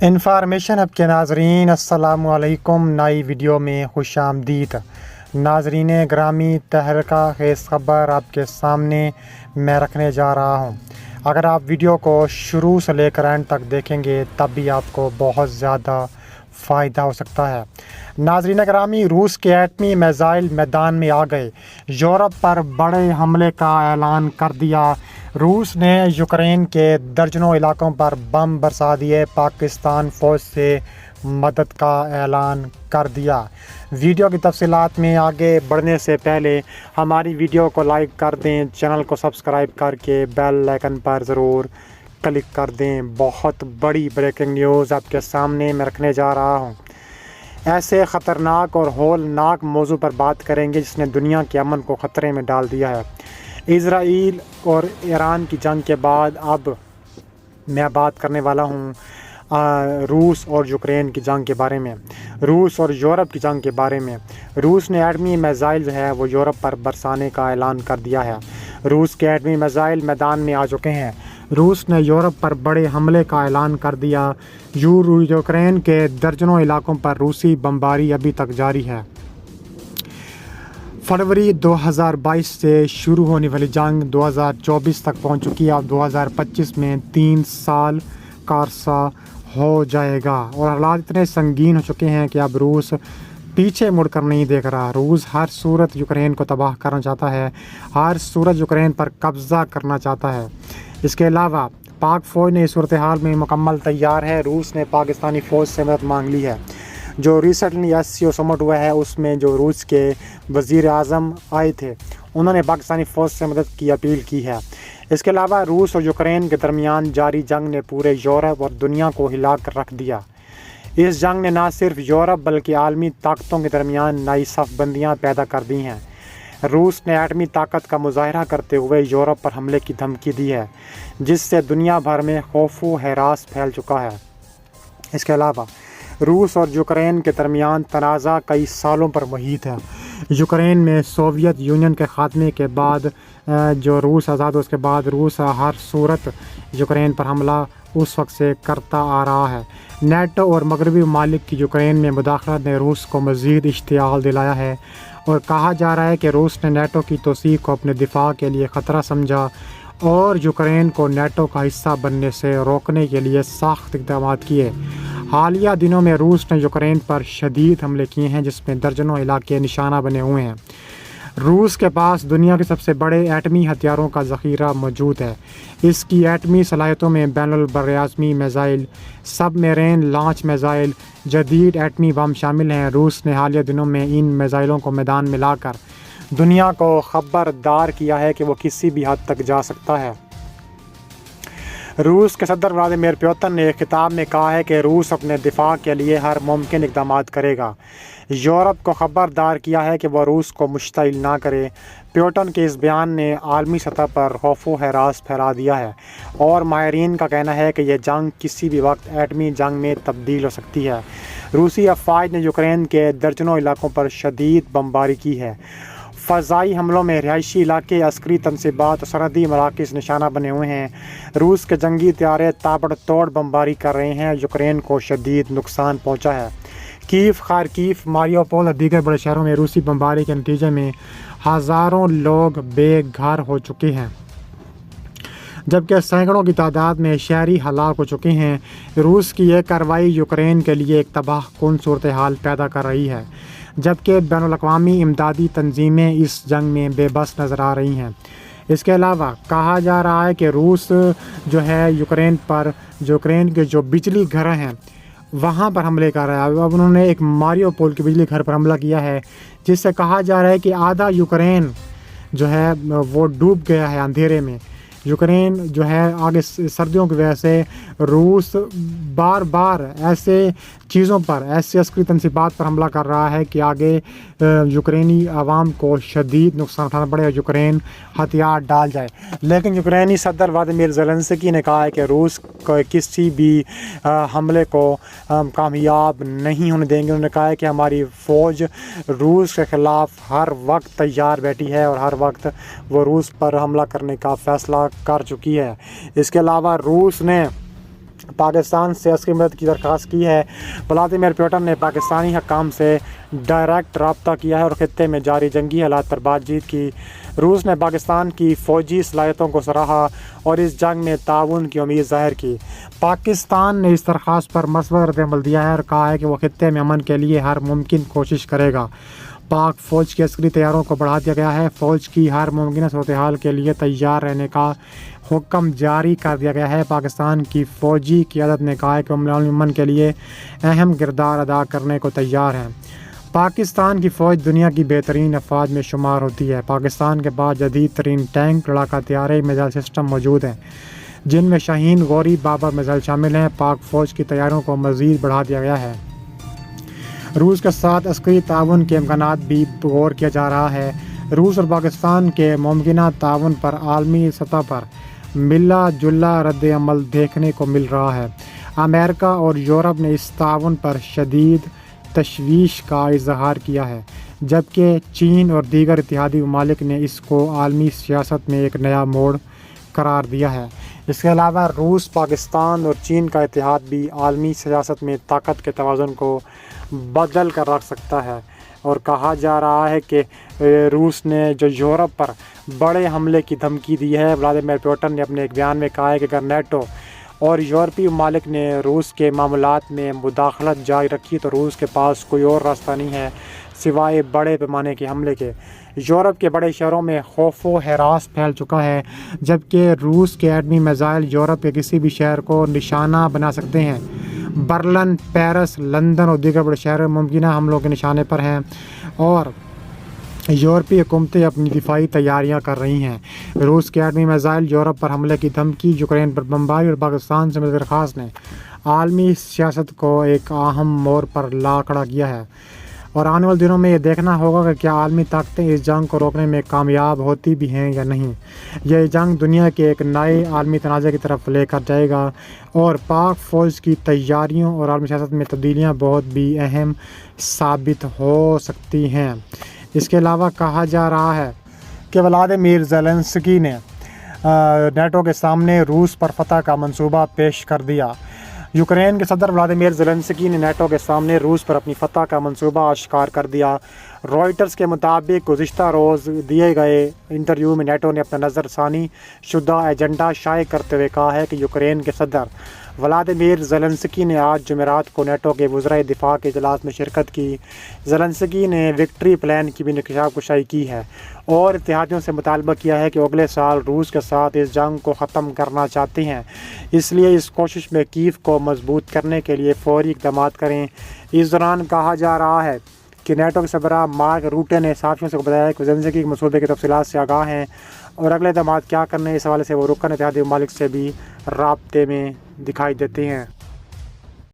Information hub کے ناظرین السلام علیکم، نئی ویڈیو میں خوش آمدید۔ ناظرین گرامی، تہلکہ خیز خبر آپ کے سامنے میں رکھنے جا رہا ہوں۔ اگر آپ ویڈیو کو شروع سے لے کر اینڈ تک دیکھیں گے تب بھی آپ کو بہت زیادہ فائدہ ہو سکتا ہے۔ ناظرین گرامی، روس کے ایٹمی میزائل میدان میں آ گئے، یورپ پر بڑے حملے کا اعلان کر دیا۔ روس نے یوکرین کے درجنوں علاقوں پر بم برسا دیے، پاکستان فوج سے مدد کا اعلان کر دیا۔ ویڈیو کی تفصیلات میں آگے بڑھنے سے پہلے ہماری ویڈیو کو لائک کر دیں، چینل کو سبسکرائب کر کے بیل آئیکن پر ضرور کلک کر دیں۔ بہت بڑی بریکنگ نیوز آپ کے سامنے میں رکھنے جا رہا ہوں۔ ایسے خطرناک اور ہولناک موضوع پر بات کریں گے جس نے دنیا کے امن کو خطرے میں ڈال دیا ہے۔ اسرائیل اور ایران کی جنگ کے بعد اب میں بات کرنے والا ہوں روس اور یوکرین کی جنگ کے بارے میں، روس اور یورپ کی جنگ کے بارے میں۔ روس نے ایٹمی میزائل جو ہے وہ یورپ پر برسانے کا اعلان کر دیا ہے۔ روس کے ایٹمی میزائل میدان میں آ چکے ہیں۔ روس نے یورپ پر بڑے حملے کا اعلان کر دیا۔ یوکرین کے درجنوں علاقوں پر روسی بمباری ابھی تک جاری ہے۔ فروری 2022 سے شروع ہونے والی جنگ 2024 تک پہنچ چکی ہے اور 2025 میں 3 سال کا عرصہ ہو جائے گا، اور حالات اتنے سنگین ہو چکے ہیں کہ اب روس پیچھے مڑ کر نہیں دیکھ رہا۔ روس ہر صورت یوکرین کو تباہ کرنا چاہتا ہے، ہر صورت یوکرین پر قبضہ کرنا چاہتا ہے۔ اس کے علاوہ پاک فوج نے اس صورتحال میں مکمل تیار ہے۔ روس نے پاکستانی فوج سے مدد مانگ لی ہے۔ جو ریسنٹلی SCO سمٹ ہوا ہے اس میں جو روس کے وزیر اعظم آئے تھے انہوں نے پاکستانی فوج سے مدد کی اپیل کی ہے۔ اس کے علاوہ روس اور یوکرین کے درمیان جاری جنگ نے پورے یورپ اور دنیا کو ہلا کر رکھ دیا۔ اس جنگ نے نہ صرف یورپ بلکہ عالمی طاقتوں کے درمیان نئی صف بندیاں پیدا کر دی ہیں۔ روس نے ایٹمی طاقت کا مظاہرہ کرتے ہوئے یورپ پر حملے کی دھمکی دی ہے، جس سے دنیا بھر میں خوف و ہراس پھیل چکا ہے۔ اس کے علاوہ روس اور یوکرین کے درمیان تنازع کئی سالوں پر محیط ہے۔ یوکرین میں سوویت یونین کے خاتمے کے بعد جو روس آزاد ہو اس کے بعد روس ہر صورت یوکرین پر حملہ اس وقت سے کرتا آ رہا ہے۔ نیٹو اور مغربی ممالک کی یوکرین میں مداخلت نے روس کو مزید اشتعال دلایا ہے، اور کہا جا رہا ہے کہ روس نے نیٹو کی توسیع کو اپنے دفاع کے لیے خطرہ سمجھا اور یوکرین کو نیٹو کا حصہ بننے سے روکنے کے لیے سخت اقدامات کیے۔ حالیہ دنوں میں روس نے یوکرین پر شدید حملے کیے ہیں جس میں درجنوں علاقے نشانہ بنے ہوئے ہیں۔ روس کے پاس دنیا کے سب سے بڑے ایٹمی ہتھیاروں کا ذخیرہ موجود ہے۔ اس کی ایٹمی صلاحیتوں میں بین البراعظمی میزائل، سب میرین لانچ میزائل، جدید ایٹمی بم شامل ہیں۔ روس نے حالیہ دنوں میں ان میزائلوں کو میدان میں لا کر دنیا کو خبردار کیا ہے کہ وہ کسی بھی حد تک جا سکتا ہے۔ روس کے صدر ولادیمیر پوتن نے ایک خطاب میں کہا ہے کہ روس اپنے دفاع کے لیے ہر ممکن اقدامات کرے گا۔ یورپ کو خبردار کیا ہے کہ وہ روس کو مشتعل نہ کرے۔ پوتن کے اس بیان نے عالمی سطح پر خوف و ہراس پھیلا دیا ہے، اور ماہرین کا کہنا ہے کہ یہ جنگ کسی بھی وقت ایٹمی جنگ میں تبدیل ہو سکتی ہے۔ روسی افواج نے یوکرین کے درجنوں علاقوں پر شدید بمباری کی ہے۔ فضائی حملوں میں رہائشی علاقے، عسکری تنصیبات اور سرحدی مراکز نشانہ بنے ہوئے ہیں۔ روس کے جنگی طیارے تابڑ توڑ بمباری کر رہے ہیں۔ یوکرین کو شدید نقصان پہنچا ہے۔ کیف، خارکیف، ماریوپول اور دیگر بڑے شہروں میں روسی بمباری کے نتیجے میں ہزاروں لوگ بے گھر ہو چکے ہیں، جبکہ سینکڑوں کی تعداد میں شہری ہلاک ہو چکے ہیں۔ روس کی یہ کارروائی یوکرین کے لیے ایک تباہ کن صورتحال پیدا کر رہی ہے، جبکہ بین الاقوامی امدادی تنظیمیں اس جنگ میں بے بس نظر آ رہی ہیں۔ اس کے علاوہ کہا جا رہا ہے کہ روس جو ہے یوکرین کے جو بجلی گھر ہیں وہاں پر حملے کر رہا ہے۔ اب انہوں نے ایک ماریوپول کے بجلی گھر پر حملہ کیا ہے، جس سے کہا جا رہا ہے کہ آدھا یوکرین جو ہے وہ ڈوب گیا ہے اندھیرے میں۔ یوکرین جو ہے آگے سردیوں کی وجہ سے روس بار بار ایسے چیزوں پر، ایسے عسکری تنصیبات پر حملہ کر رہا ہے کہ آگے یوکرینی عوام کو شدید نقصان اٹھانا پڑے اور یوکرین ہتھیار ڈال جائے۔ لیکن یوکرینی صدر ولادیمیر زیلنسکی نے کہا ہے کہ روس کو کسی بھی حملے کو کامیاب نہیں ہونے دیں گے۔ انہوں نے کہا ہے کہ ہماری فوج روس کے خلاف ہر وقت تیار بیٹھی ہے اور ہر وقت وہ روس پر حملہ کرنے کا فیصلہ کر چکی ہے۔ اس کے علاوہ روس نے پاکستان سے عسکری مدد کی درخواست کی ہے۔ ولادیمیر پوٹن نے پاکستانی حکام سے ڈائریکٹ رابطہ کیا ہے اور خطے میں جاری جنگی حالات پر بات چیت کی۔ روس نے پاکستان کی فوجی صلاحیتوں کو سراہا اور اس جنگ میں تعاون کی امید ظاہر کی۔ پاکستان نے اس درخواست پر مثبت رد عمل دیا ہے اور کہا ہے کہ وہ خطے میں امن کے لیے ہر ممکن کوشش کرے گا۔ پاک فوج کی عسکری تیاریوں کو بڑھا دیا گیا ہے۔ فوج کی ہر ممکنہ صورتحال کے لیے تیار رہنے کا حکم جاری کر دیا گیا ہے۔ پاکستان کی فوجی قیادت نے کہا ہے کہ وہ امن کے لیے اہم کردار ادا کرنے کو تیار ہیں۔ پاکستان کی فوج دنیا کی بہترین افواج میں شمار ہوتی ہے۔ پاکستان کے پاس جدید ترین ٹینک، لڑاکا طیارے، میزائل سسٹم موجود ہیں، جن میں شاہین، غوری، بابر میزائل شامل ہیں۔ پاک فوج کی تیاریوں کو مزید بڑھا دیا گیا ہے۔ روس کے ساتھ عسکری تعاون کے امکانات بھی غور کیا جا رہا ہے۔ روس اور پاکستان کے ممکنہ تعاون پر عالمی سطح پر ملا جلا رد عمل دیکھنے کو مل رہا ہے۔ امریکہ اور یورپ نے اس تعاون پر شدید تشویش کا اظہار کیا ہے، جبکہ چین اور دیگر اتحادی ممالک نے اس کو عالمی سیاست میں ایک نیا موڑ قرار دیا ہے۔ اس کے علاوہ روس، پاکستان اور چین کا اتحاد بھی عالمی سیاست میں طاقت کے توازن کو بدل کر رکھ سکتا ہے، اور کہا جا رہا ہے کہ روس نے جو یورپ پر بڑے حملے کی دھمکی دی ہے، ولادیمیر پوٹن نے اپنے ایک بیان میں کہا ہے کہ اگر نیٹو اور یورپی ممالک نے روس کے معاملات میں مداخلت جاری رکھی تو روس کے پاس کوئی اور راستہ نہیں ہے سوائے بڑے پیمانے کے حملے کے۔ یورپ کے بڑے شہروں میں خوف و ہراس پھیل چکا ہے، جبکہ روس کے ایٹمی میزائل یورپ کے کسی بھی شہر کو نشانہ بنا سکتے ہیں۔ برلن، پیرس، لندن اور دیگر بڑے شہر ممکنہ حملوں کے نشانے پر ہیں اور یورپی حکومتیں اپنی دفاعی تیاریاں کر رہی ہیں۔ روس کے ایٹمی میزائل یورپ پر حملے کی دھمکی، یوکرین پر بمباری اور پاکستان سے مدد درخواست نے عالمی سیاست کو ایک اہم موڑ پر لا کھڑا کیا ہے، اور آنے والے دنوں میں یہ دیکھنا ہوگا کہ کیا عالمی طاقتیں اس جنگ کو روکنے میں کامیاب ہوتی بھی ہیں یا نہیں۔ یہ جنگ دنیا کے ایک نئے عالمی تنازع کی طرف لے کر جائے گا، اور پاک فوج کی تیاریوں اور عالمی سیاست میں تبدیلیاں بہت بھی اہم ثابت ہو سکتی ہیں۔ اس کے علاوہ کہا جا رہا ہے کہ ولادیمیر زیلنسکی نے نیٹو کے سامنے روس پر فتح کا منصوبہ پیش کر دیا۔ یوکرین کے صدر ولادیمیر زیلنسکی نے نیٹو کے سامنے روس پر اپنی فتح کا منصوبہ آشکار کر دیا۔ رائٹرز کے مطابق گزشتہ روز دیے گئے انٹرویو میں نیٹو نے اپنا نظر ثانی شدہ ایجنڈا شائع کرتے ہوئے کہا ہے کہ یوکرین کے صدر ولادیمیر زیلنسکی نے آج جمعرات کو نیٹو کے وزرائے دفاع کے اجلاس میں شرکت کی۔ زیلنسکی نے وکٹری پلان کی بھی انکشاف کشائی کی ہے اور اتحادیوں سے مطالبہ کیا ہے کہ اگلے سال روس کے ساتھ اس جنگ کو ختم کرنا چاہتے ہیں، اس لیے اس کوشش میں کیف کو مضبوط کرنے کے لیے فوری اقدامات کریں۔ اس دوران کہا جا رہا ہے کہ نیٹو کے سربراہ مارک روٹے نے صحافیوں سے بتایا کہ زیلنسکی کے منصوبے کی تفصیلات سے آگاہ ہیں اور اگلے اقدامات کیا کرنے، اس حوالے سے وہ رکن اتحادی ممالک سے بھی رابطے میں دکھائی دیتے ہیں۔